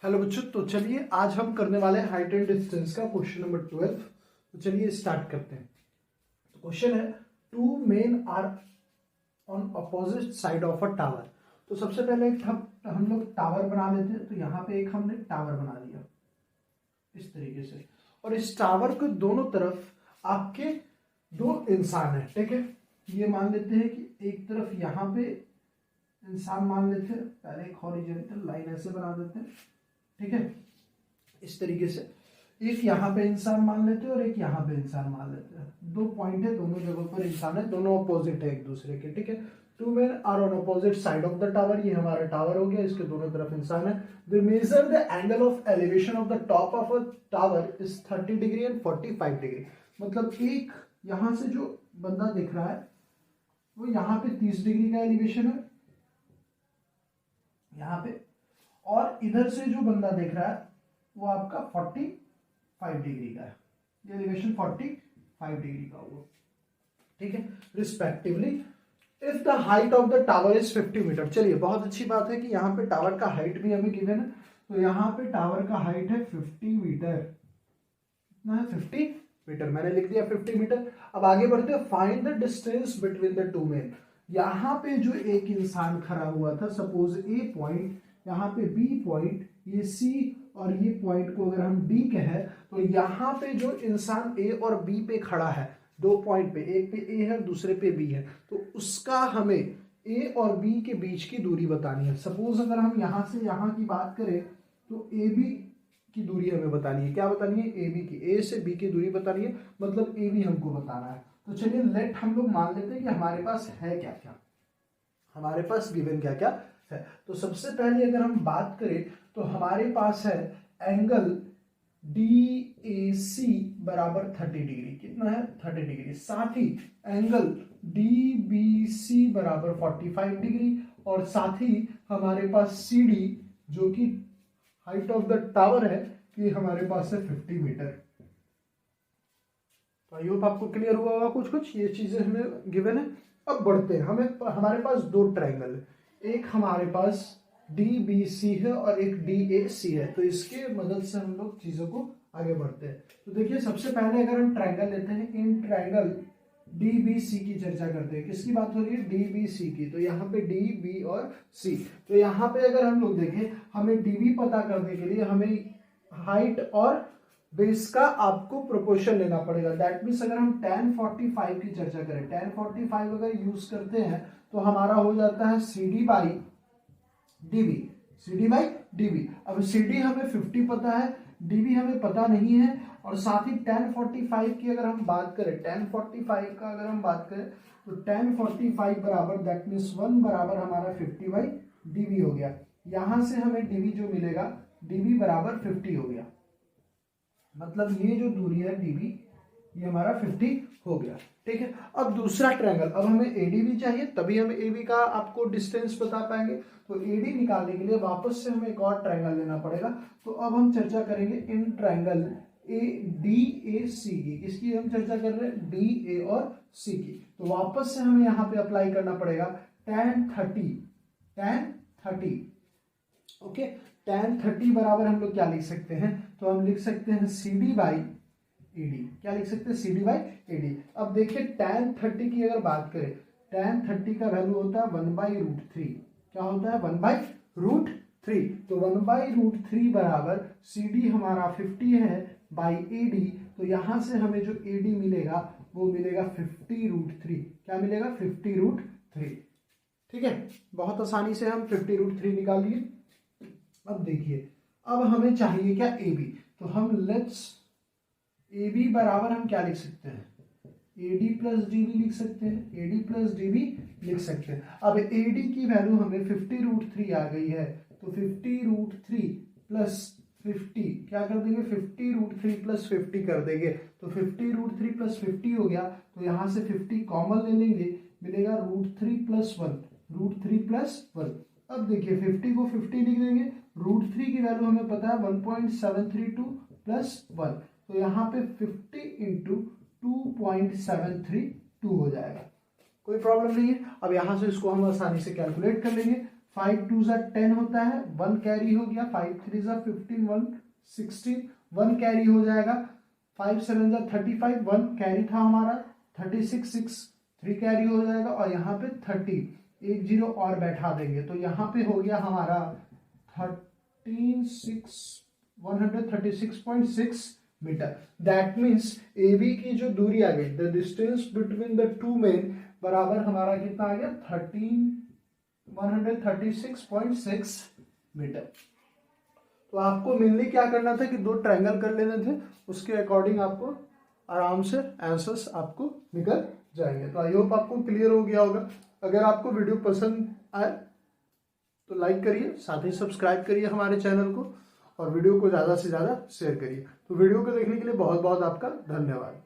Hello बच्चों, तो चलिए आज हम करने वाले हैं हाइट एंड डिस्टेंस का क्वेश्चन नंबर 12। तो चलिए स्टार्ट करते हैं। तो क्वेश्चन है, two men are on opposite side of a tower. तो सबसे पहले एक हम लोग टावर बना लेते हैं। तो यहाँ पे एक हमने टावर बना लिया इस तरीके से, और इस टावर के दोनों तरफ आपके दो इंसान है। ठीक है, ये मान लेते हैं कि एक तरफ यहाँ पे इंसान मान लेते हैं। पहले एक हॉरिजॉन्टल लाइन ऐसे बना देते हैं। ठीक है, इस तरीके से एक यहाँ पे इंसान मान लेते हैं और एक यहाँ पे इंसान मान लेते हैं। दो पॉइंट है, दोनों जगह पर इंसान है, दोनों अपोजिट है एक दूसरे के। ठीक है, two men are on opposite side of the tower. ये हमारा टावर हो गया, इसके दोनों तरफ इंसान है। They measure the angle of elevation of the top of a tower is 30 degree and 45 degree. मतलब एक यहाँ से जो बंदा दिख रहा है वो यहाँ पे 30 डिग्री का एलिवेशन है यहाँ पे, और इधर से जो बंदा देख रहा है वो आपका 45 डिग्री का है। ये एलिवेशन 45 डिग्री का हुआ। ठीक है, respectively if the height of the tower is 50 metre. चलिए, बहुत अच्छी बात है कि यहाँ पे टावर का हाइट भी हमें गिवन है। तो यहाँ पे टावर का हाइट है 50 मीटर। कितना है? 50 मीटर। मैंने लिख दिया 50 मीटर। अब आगे बढ़ते हैं, find the distance between the two main. यहाँ पे जो एक इंसान खड़ा हुआ था, सपोज ए पॉइंट, यहाँ पे बी पॉइंट, ये सी, और ये पॉइंट को अगर हम डी कहें तो यहाँ पे जो इंसान ए और बी पे खड़ा है, दो पॉइंट पे, एक पे ए है दूसरे पे बी है, तो उसका हमें ए और बी के बीच की दूरी बतानी है। सपोज अगर हम यहाँ से यहाँ की बात करें तो ए बी की दूरी हमें बतानी है। क्या बतानी है? ए बी की, ए से बी की दूरी बतानी है, मतलब ए बी हमको बताना है। तो चलिए लेट हम लोग मान लेते हैं कि हमारे पास है क्या क्या, हमारे पास गिवन क्या क्या है। तो सबसे पहले अगर हम बात करें तो हमारे पास है एंगल DAC बराबर 30 डिग्री। कितना है? 30 डिग्री। साथ ही एंगल DBC बराबर 45 डिग्री, और साथ ही हमारे पास CD जो कि हाइट ऑफ द टावर है कि हमारे पास है 50 मीटर। तो आई होप आपको क्लियर हुआ होगा कुछ कुछ ये चीजें हमें गिवन है। अब बढ़ते हैं, हमारे पास दो ट्रायंगल है, एक हमारे पास DBC है और एक DAC है। तो इसके मदद से हम लोग चीजों को आगे बढ़ते हैं। तो देखिए, सबसे पहले अगर हम ट्रायंगल लेते हैं, इन ट्रायंगल DBC की चर्चा करते हैं। किसकी बात हो रही है? DBC की। तो यहाँ पे D, B और C। तो यहाँ पे अगर हम लोग देखें, हमें DB पता करने के लिए हमें हाइट और बेस का आपको प्रोपोर्शन लेना पड़ेगा। दैट मीन्स अगर हम tan 45 की चर्चा करें, tan 45 अगर यूज करते हैं तो हमारा हो जाता है CD by DB, CD by DB। अब CD हमें 50 पता है, DB हमें पता नहीं है, और साथ ही tan 45 की अगर हम बात करें, tan 45 का अगर हम बात करें तो tan 45 बराबर दैट मीन्स 1 बराबर हमारा 50 बाई DB हो गया। यहां से हमें DB जो मिलेगा, DB बराबर 50 हो गया। मतलब ये जो दूरी है DB, ये हमारा 50 हो गया। ठीक है, अब दूसरा ट्रायंगल, अब हमें AD भी चाहिए, तभी हम AB का आपको डिस्टेंस बता पाएंगे। तो AD निकालने के लिए वापस से हमें एक और ट्रायंगल लेना पड़ेगा। तो अब हम चर्चा करेंगे इन ट्रायंगल DAC की। किसकी हम चर्चा कर रहे हैं? DA और C की। तो वापस से हमें यहाँ पे अप्लाई करना पड़ेगा tan 30। ओके, tan 30 बराबर हम लोग क्या लिख सकते हैं? तो हम लिख सकते हैं CD बाई AD। क्या लिख सकते हैं? CD by AD। अब देखिए, tan 30 की अगर बात करें, tan 30 का वैल्यू होता है 1/√3। क्या होता है? 1/√3। तो 1/√3 बराबर CD हमारा 50 है बाई AD। तो यहां से हमें जो AD मिलेगा वो मिलेगा 50√3। क्या मिलेगा? 50√3। ठीक है, बहुत आसानी से हम 50√3 निकाल लिए। अब देखिए, अब हमें चाहिए क्या? AB। तो हम लेट्स AB बराबर हम क्या लिख सकते हैं? AD प्लस DB लिख सकते हैं, AD प्लस DB लिख सकते हैं। अब AD की वैल्यू हमें 50√3 आ गई है, तो 50√3 प्लस 50 क्या कर देंगे? 50√3 प्लस 50 कर देंगे। तो 50√3 प्लस 50 हो गया। तो यहां से 50 कॉमन ले लेंगे, मिलेगा √3 प्लस 1, √3 प्लस 1। अब देखिए, 50 को 50 लिख देंगे, √3 की वैल्यू हमें पता है 1.732 प्लस 1। तो यहाँ पे 50 इंटू 2.732 हो जाएगा। कोई प्रॉब्लम नहीं है। अब यहां से इसको हम आसानी से कैलकुलेट कर लेंगे। 5 2 जा 10 होता है, 1 कैरी हो गया, 5 3 जा 15, 1 16, 1 कैरी हो जाएगा, 5 7 जा 35, 1 कैरी था हमारा, 36 6 3 कैरी हो जाएगा, और यहाँ पे 30 एक जीरो और बैठा देंगे, तो यहाँ पे हो गया हमारा 136.6 metre. That means A B की जो दूरी आ गई, द distance between the two men बराबर हमारा कितना आ गया 136.6 मीटर। तो आपको मेनली क्या करना था कि दो ट्रायंगल कर लेने थे, उसके अकॉर्डिंग आपको आराम से आंसर्स आपको निकल जाएंगे। तो आई होप आपको क्लियर हो गया होगा। अगर आपको वीडियो पसंद आए तो लाइक करिए, साथ ही सब्सक्राइब करिए हमारे चैनल को, और वीडियो को ज़्यादा से ज़्यादा शेयर करिए। तो वीडियो को देखने के लिए बहुत बहुत आपका धन्यवाद।